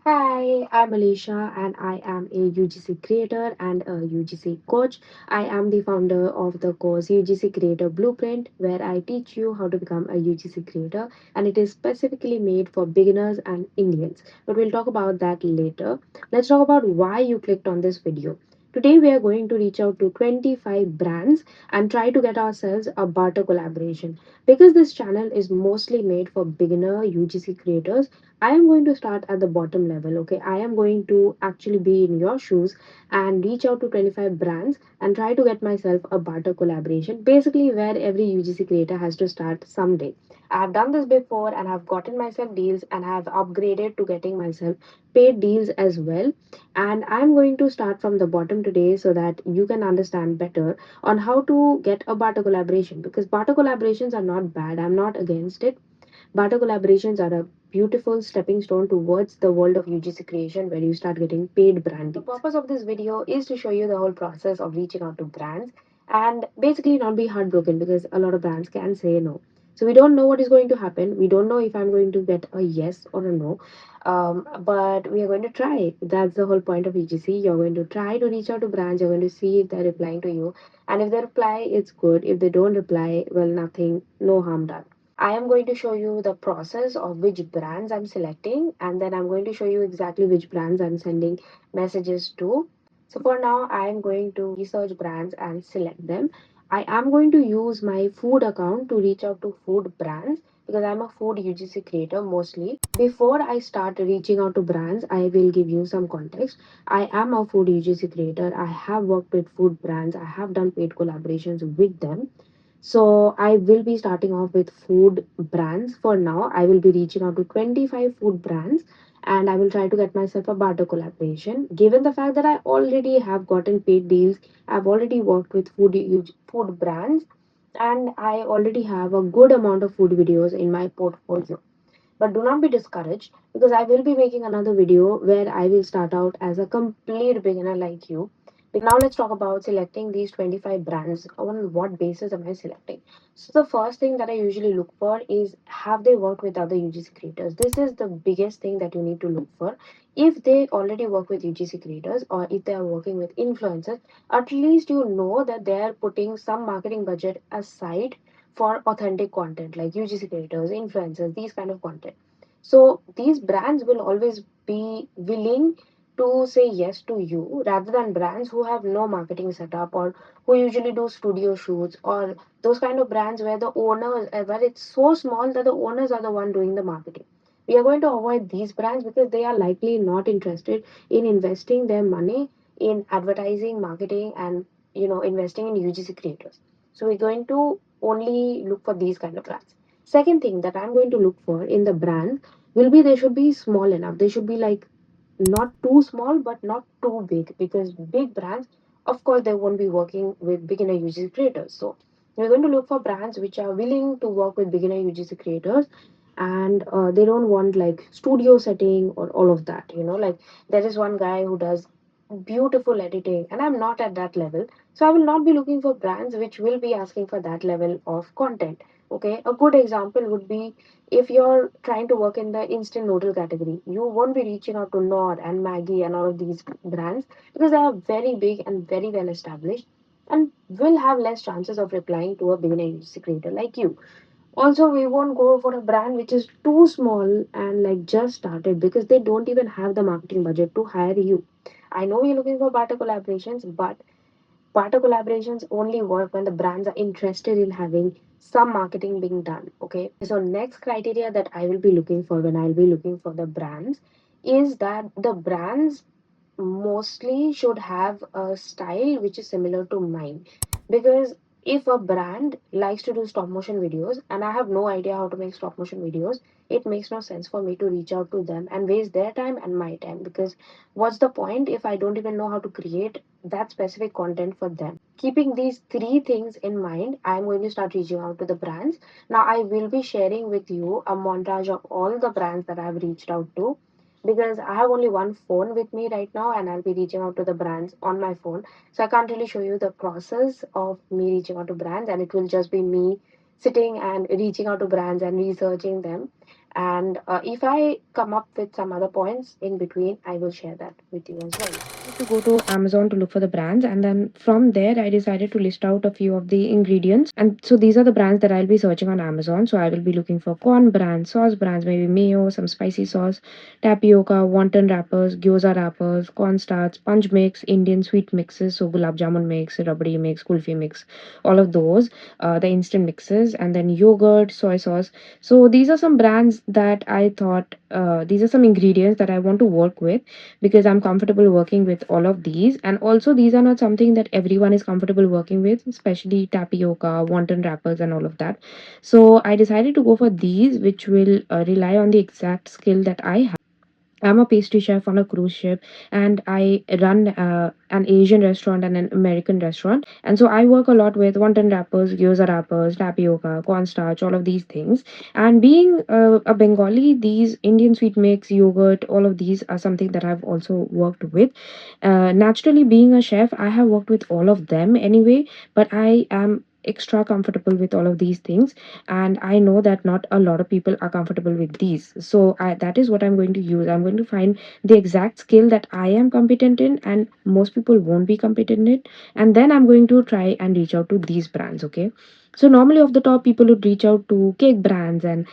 Hi, I'm Alicia and I am a UGC creator and a UGC coach. I am the founder of the course UGC Creator Blueprint, where I teach you how to become a UGC creator, and it is specifically made for beginners and Indians. But we'll talk about that later. Let's talk about why you clicked on this video. Today, we are going to reach out to 25 brands and try to get ourselves a barter collaboration. Because this channel is mostly made for beginner UGC creators, I am going to start at the bottom level, okay? I am going to actually be in your shoes and reach out to 25 brands and try to get myself a barter collaboration, basically, where every UGC creator has to start someday. I have done this before and have gotten myself deals and have upgraded to getting myself paid deals as well. And I'm going to start from the bottom today so that you can understand better on how to get a barter collaboration, because barter collaborations are not bad. I'm not against it. Barter collaborations are a beautiful stepping stone towards the world of UGC creation where you start getting paid brand deals. The purpose of this video is to show you the whole process of reaching out to brands and basically not be heartbroken because a lot of brands can say no. So we don't know what is going to happen. We don't know if I'm going to get a yes or a no. But we are going to try. That's the whole point of UGC. You're going to try to reach out to brands. You're going to see if they're replying to you. And if they reply, it's good. If they don't reply, well, nothing, no harm done. I am going to show you the process of which brands I'm selecting, and then I'm going to show you exactly which brands I'm sending messages to. So for now, I am going to research brands and select them. I am going to use my food account to reach out to food brands because I'm a food UGC creator mostly. Before I start reaching out to brands, I will give you some context. I am a food UGC creator. I have worked with food brands. I have done paid collaborations with them. So I will be starting off with food brands for now. I will be reaching out to 25 food brands and I will try to get myself a barter collaboration. Given the fact that I already have gotten paid deals, I've already worked with food brands and I already have a good amount of food videos in my portfolio. But do not be discouraged because I will be making another video where I will start out as a complete beginner like you. But now let's talk about selecting these 25 brands. On what basis am I selecting? So the first thing that I usually look for is, have they worked with other UGC creators? This is the biggest thing that you need to look for. If they already work with UGC creators or if they are working with influencers, at least you know that they are putting some marketing budget aside for authentic content like UGC creators, influencers, these kind of content. So these brands will always be willing to say yes to you rather than brands who have no marketing setup or who usually do studio shoots or those kind of brands where the owners, where it's so small that the owners are the one doing the marketing. We are going to avoid these brands because they are likely not interested in investing their money in advertising, marketing, and investing in UGC creators. So we're going to only look for these kind of brands. Second thing that I'm going to look for in the brand will be they should be small enough. They should be like not too small but not too big, because big brands, of course, they won't be working with beginner UGC creators. So we're going to look for brands which are willing to work with beginner UGC creators and they don't want like studio setting or all of that. Like there is one guy who does beautiful editing and I'm not at that level, so I will not be looking for brands which will be asking for that level of content. Okay, a good example would be if you're trying to work in the instant noodle category, you won't be reaching out to Nor and Maggie and all of these brands because they are very big and very well established and will have less chances of replying to a beginner UGC creator like you. Also, we won't go for a brand which is too small and like just started because they don't even have the marketing budget to hire you. I know you're looking for barter collaborations, but barter collaborations only work when the brands are interested in having some marketing being done. Okay. So next criteria that I will be looking for when I'll be looking for the brands is that the brands mostly should have a style which is similar to mine, because if a brand likes to do stop motion videos and I have no idea how to make stop motion videos, it makes no sense for me to reach out to them and waste their time and my time, because what's the point if I don't even know how to create that specific content for them? Keeping these three things in mind, I'm going to start reaching out to the brands. Now I will be sharing with you a montage of all the brands that I've reached out to, because I have only one phone with me right now and I'll be reaching out to the brands on my phone. So I can't really show you the process of me reaching out to brands, and it will just be me sitting and reaching out to brands and researching them. And if I come up with some other points in between, I will share that with you as well. To go to Amazon to look for the brands, and then from there I decided to list out a few of the ingredients. And so these are the brands that I'll be searching on Amazon. So I will be looking for corn brands, sauce brands, maybe mayo, some spicy sauce, tapioca, wonton wrappers, gyoza wrappers, cornstarch, sponge mix, Indian sweet mixes, so gulab jamun mix, rabdi mix, kulfi mix, all of those, the instant mixes, and then yogurt, soy sauce. So these are some brands that I thought, these are some ingredients that I want to work with, because I'm comfortable working with all of these. And also, these are not something that everyone is comfortable working with, especially tapioca, wonton wrappers, and all of that. So I decided to go for these, which will rely on the exact skill that I have. I'm a pastry chef on a cruise ship, and I run an Asian restaurant and an American restaurant. And so I work a lot with wonton wrappers, gyoza wrappers, tapioca, cornstarch, all of these things. And being a Bengali, these Indian sweet mix, yogurt, all of these are something that I've also worked with. Naturally, being a chef, I have worked with all of them anyway, but I am extra comfortable with all of these things, and I know that not a lot of people are comfortable with these. So that is what I'm going to use. I'm going to find the exact skill that I am competent in and most people won't be competent in, and then I'm going to try and reach out to these brands. Okay, so normally off the top, people would reach out to cake brands and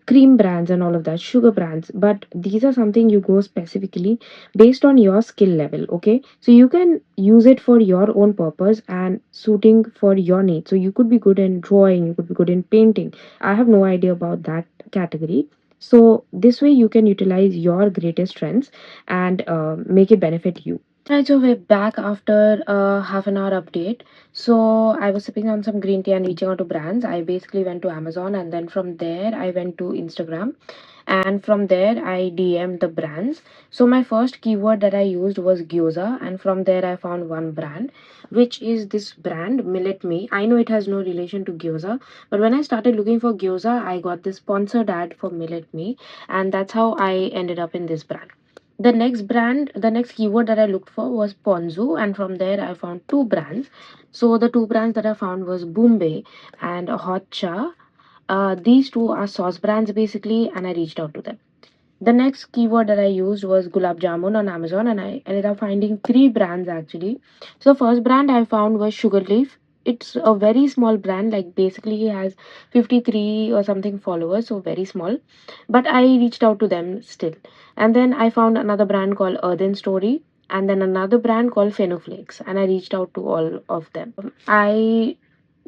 cream brands and all of that, sugar brands, but these are something you go specifically based on your skill level. Okay, so you can use it for your own purpose and suiting for your needs. So you could be good in drawing, you could be good in painting. I have no idea about that category. So this way you can utilize your greatest strengths and make it benefit you. Right, so we're back after a half an hour update. So I was sipping on some green tea and reaching out to brands. I basically went to Amazon, and then from there I went to Instagram, and from there I DM'd the brands. So my first keyword that I used was gyoza, and from there I found one brand, which is this brand Millet Me. I know it has no relation to gyoza, but when I started looking for gyoza, I got this sponsored ad for Millet Me, and that's how I ended up in this brand. The next keyword that I looked for was Ponzu, and from there I found two brands. So the two brands that I found was Bombay and Hot Cha. These two are sauce brands basically, and I reached out to them. The next keyword that I used was gulab jamun on Amazon, and I ended up finding three brands actually. So the first brand I found was Sugar Leaf. It's a very small brand, like basically it has 53 or something followers, so very small. But I reached out to them still. And then I found another brand called Earthen Story, and then another brand called Phenoflakes, and I reached out to all of them. I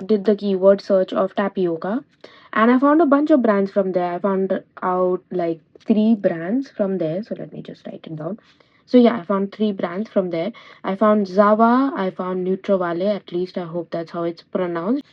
did the keyword search of tapioca, and I found a bunch of brands from there. I found out like three brands from there. So let me just write it down. So yeah, I found three brands from there. I found Zava, I found Nutravale, at least I hope that's how it's pronounced.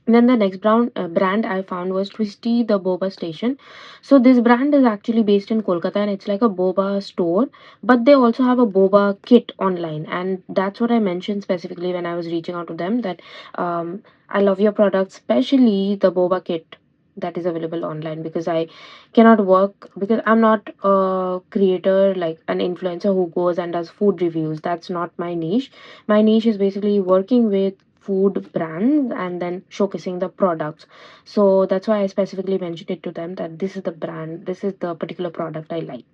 Then the next brand I found was Twisty the Boba Station. So this brand is actually based in Kolkata, and it's like a boba store, but they also have a boba kit online, and that's what I mentioned specifically when I was reaching out to them, that I love your product, especially the boba kit that is available online, because I cannot work, because I'm not a creator like an influencer who goes and does food reviews. That's not my niche. My niche is basically working with food brands and then showcasing the products. So that's why I specifically mentioned it to them, that this is the brand, this is the particular product I like.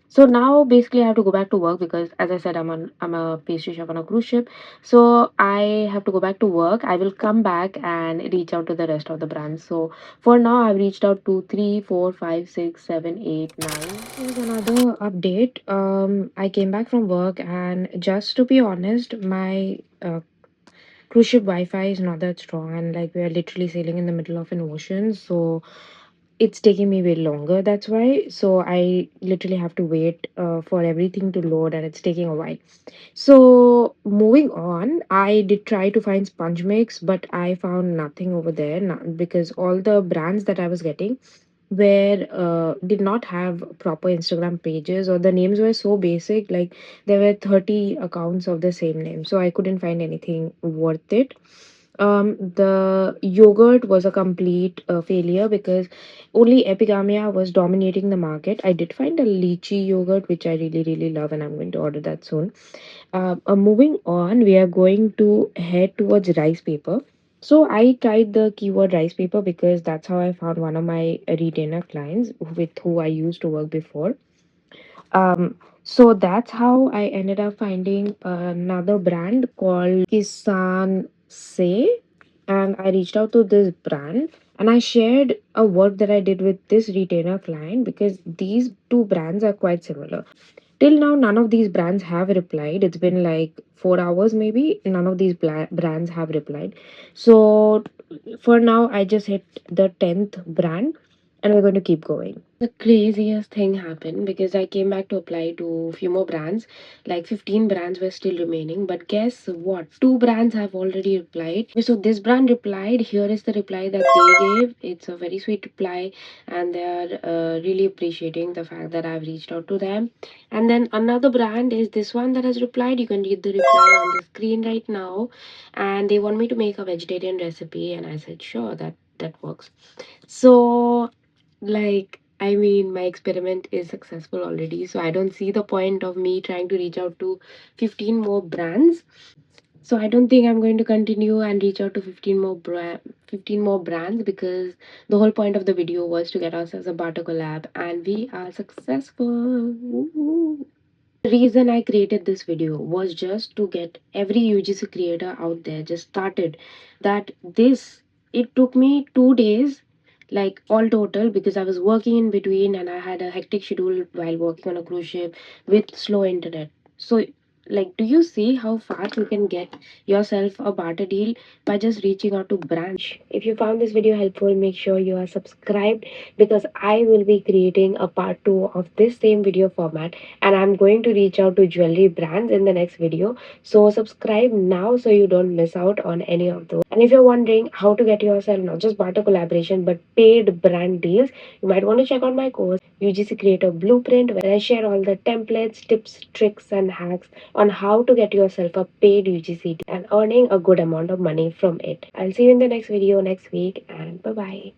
So now basically I have to go back to work, because as I said, I'm a pastry chef on a cruise ship. So I have to go back to work. I will come back and reach out to the rest of the brands. So for now I've reached out to 3, 4, 5, 6, 7, 8, 9. Here's another update. I came back from work, and just to be honest, my cruise ship Wi-Fi is not that strong, and like we are literally sailing in the middle of an ocean, so it's taking me way longer. That's why. So I literally have to wait for everything to load, and it's taking a while. So moving on, I did try to find sponge mix, but I found nothing over there, because all the brands that I was getting where did not have proper Instagram pages, or the names were so basic, like there were 30 accounts of the same name, so I couldn't find anything worth it. The yogurt was a complete failure, because only Epigamia was dominating the market. I did find a lychee yogurt, which I really, really love, and I'm going to order that soon. Moving on, we are going to head towards rice paper. So I tried the keyword rice paper because that's how I found one of my retainer clients with who I used to work before. So that's how I ended up finding another brand called Kisan Say, and I reached out to this brand and I shared a work that I did with this retainer client because these two brands are quite similar. Till now, none of these brands have replied. It's been like 4 hours, maybe. None of these brands have replied. So for now, I just hit the 10th brand and we're going to keep going. The craziest thing happened because I came back to apply to a few more brands. Like 15 brands were still remaining. But guess what? Two brands have already replied. So this brand replied. Here is the reply that they gave. It's a very sweet reply, and they are really appreciating the fact that I've reached out to them. And then another brand is this one that has replied. You can read the reply on the screen right now. And they want me to make a vegetarian recipe. And I said, sure, that works. So, like, I mean, my experiment is successful already. So I don't see the point of me trying to reach out to 15 more brands. So I don't think I'm going to continue and reach out to 15 more brands because the whole point of the video was to get us as a barter collab and we are successful. Woo. The reason I created this video was just to get every UGC creator out there just started. That this it took me 2 days, like all total, because I was working in between and I had a hectic schedule while working on a cruise ship with slow internet. So, like, do you see how fast you can get yourself a barter deal by just reaching out to brands? If you found this video helpful, make sure you are subscribed because I will be creating a part 2 of this same video format and I'm going to reach out to jewelry brands in the next video. So subscribe now so you don't miss out on any of those. And if you're wondering how to get yourself not just barter collaboration but paid brand deals, you might want to check out my course UGC Creator Blueprint, where I share all the templates, tips, tricks, and hacks on how to get yourself a paid UGC deal and earning a good amount of money from it. I'll see you in the next video next week, and bye bye.